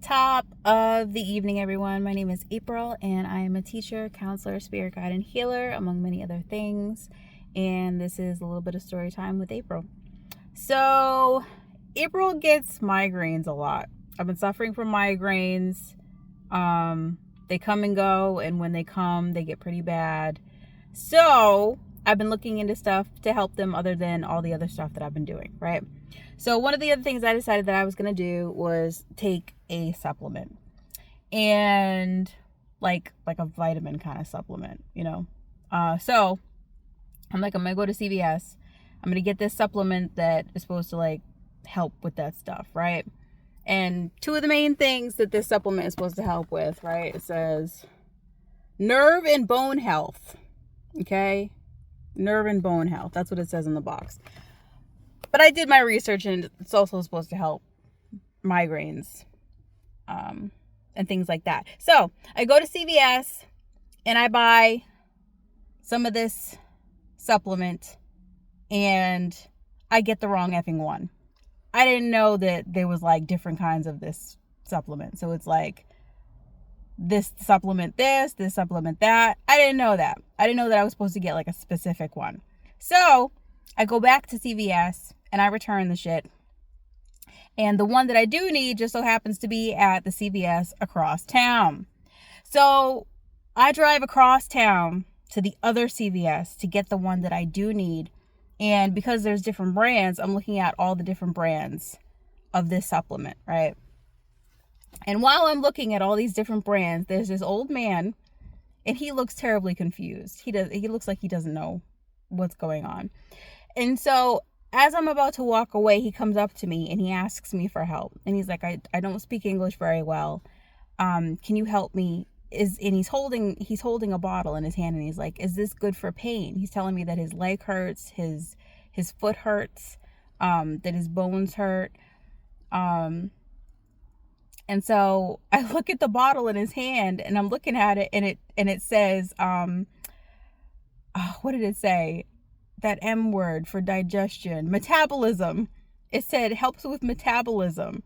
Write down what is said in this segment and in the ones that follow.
Top of the evening, everyone. My name is April, and I am a teacher, counselor, spirit guide, and healer, among many other things. And this is a little bit of story time with April. So, April gets migraines a lot. I've been suffering from migraines. They come and go, and when they come, they get pretty bad. So, I've been looking into stuff to help them other than all the other stuff that I've been doing, right? So one of the other things I decided that I was going to do was take a supplement, and like a vitamin kind of supplement, so I'm going to go to CVS. I'm going to get this supplement that is supposed to help with that stuff, right? And two of the main things that this supplement is supposed to help with, right? It says nerve and bone health. Okay? Nerve and bone health. That's what it says in the box. But I did my research, and it's also supposed to help migraines and things like that. So I go to CVS and I buy some of this supplement, and I get the wrong effing one. I didn't know that there was different kinds of this supplement. So it's this supplement this supplement that. I didn't know that. I didn't know that I was supposed to get a specific one. So I go back to CVS and I return the shit. And the one that I do need just so happens to be at the CVS across town. So I drive across town to the other CVS to get the one that I do need. And because there's different brands, I'm looking at all the different brands of this supplement, right? And while I'm looking at all these different brands, there's this old man, and he looks terribly confused. He looks like he doesn't know what's going on. And so as I'm about to walk away, he comes up to me and he asks me for help. And he's like, I don't speak English very well. Can you help me? And he's holding a bottle in his hand, and he's like, is this good for pain? He's telling me that his leg hurts, his foot hurts, that his bones hurt. And so I look at the bottle in his hand, and I'm looking at it, and it says, what did it say? That M word for digestion, metabolism. It said helps with metabolism.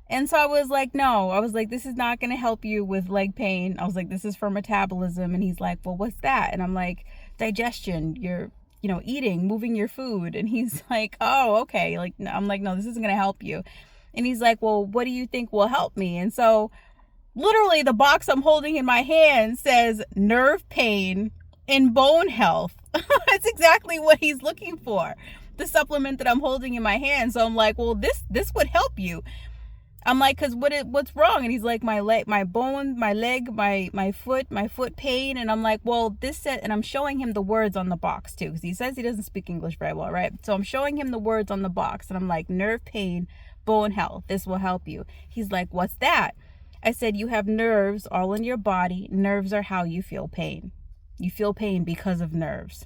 And so I was like, no, this is not going to help you with leg pain. I was like, this is for metabolism. And he's like, well, what's that? And I'm like, digestion. You're, eating, moving your food. And he's like, oh, okay. I'm like, no, this isn't going to help you. And he's like, well, what do you think will help me? And so literally the box I'm holding in my hand says nerve pain and bone health. That's exactly what he's looking for. The supplement that I'm holding in my hand. So I'm like, well, this would help you. I'm like, cause what's wrong? And he's like, my leg, my bone, my leg, my foot pain. And I'm like, well, this said, and I'm showing him the words on the box too, because he says he doesn't speak English very well, right? So I'm showing him the words on the box, and I'm like, nerve pain, bone health. This will help you. He's like, what's that? I said, you have nerves all in your body. Nerves are how you feel pain. You feel pain because of nerves.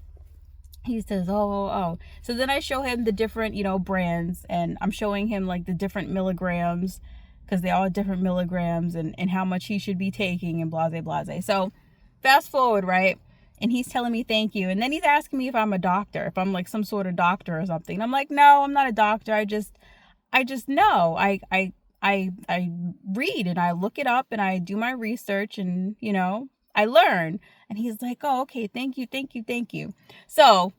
He says, oh. So then I show him the different, brands, and I'm showing him the different milligrams, because they all have different milligrams, and how much he should be taking, and blase. So fast forward, right? And he's telling me thank you. And then he's asking me if I'm a doctor, if I'm some sort of doctor or something. And I'm like, no, I'm not a doctor. I just know. I read, and I look it up, and I do my research, and, I learn. And he's like, oh, okay, thank you. So,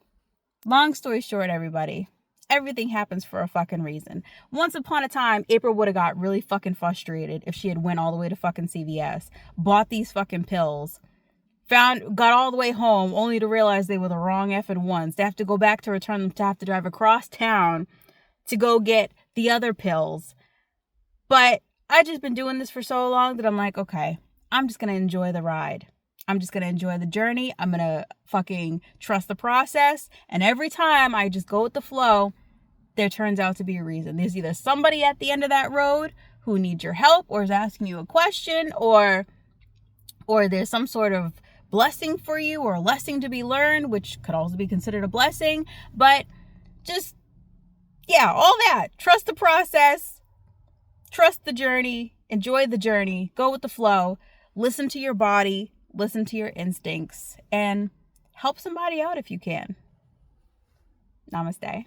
long story short, everybody, everything happens for a fucking reason. Once upon a time, April would have got really fucking frustrated if she had went all the way to fucking CVS, bought these fucking pills, got all the way home, only to realize they were the wrong effing ones, to have to go back to return them, to have to drive across town to go get the other pills. But I just been doing this for so long that I'm like, okay, I'm just going to enjoy the ride. I'm just going to enjoy the journey. I'm going to fucking trust the process. And every time I just go with the flow, there turns out to be a reason. There's either somebody at the end of that road who needs your help, or is asking you a question, or there's some sort of blessing for you, or a lesson to be learned, which could also be considered a blessing. But just, yeah, all that. Trust the process. Trust the journey. Enjoy the journey. Go with the flow. Listen to your body. Listen to your instincts, and help somebody out if you can. Namaste.